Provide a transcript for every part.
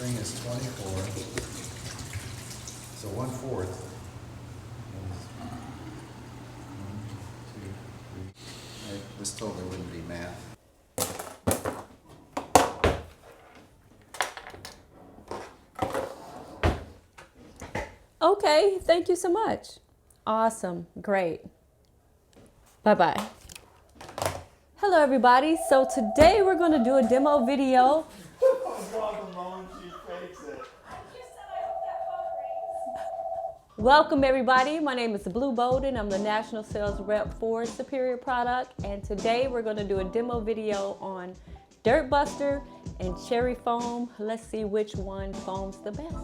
string is 24. So 1/4. 1, 2, 3. This totally wouldn't be math. Okay, thank you so much. Awesome, great. Bye-bye. Hello everybody, so today we're gonna do a demo video. Welcome everybody, my name is Blue Bolden. I'm the National Sales Rep for Superior Product, and today we're gonna do a demo video on Dirt Buster and Cherry Foam. Let's see which one foams the best.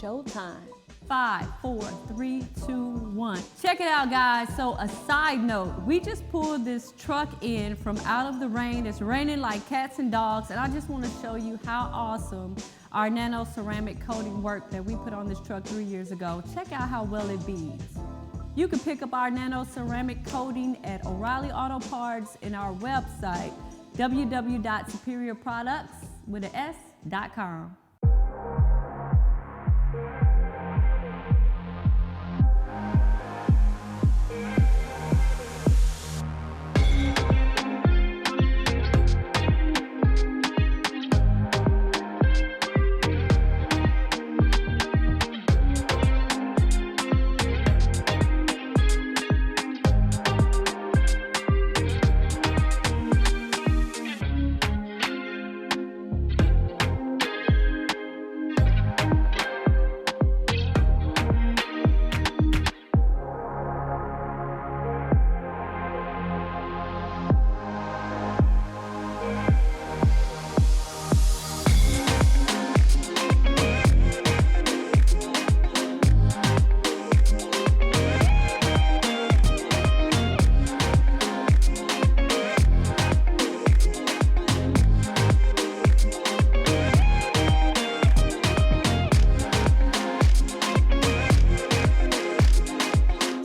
Showtime. 5, 4, 3, 2, 1. Check it out, guys. So a side note, we just pulled this truck in from out of the rain. It's raining like cats and dogs, and I just want to show you how awesome our nano ceramic coating worked that we put on this truck 3 years ago. Check out how well it beads. You can pick up our nano ceramic coating at O'Reilly Auto Parts in our website, www.superiorproducts.com.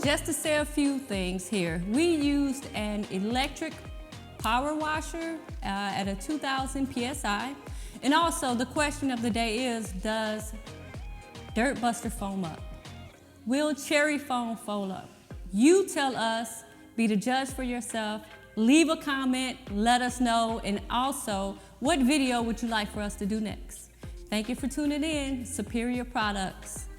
Just to say a few things here, we used an electric power washer at a 2000 PSI. And also the question of the day is, does Dirt Buster foam up? Will Cherry Foam foam up? You tell us, be the judge for yourself, leave a comment, let us know, and also what video would you like for us to do next? Thank you for tuning in, Superior Products.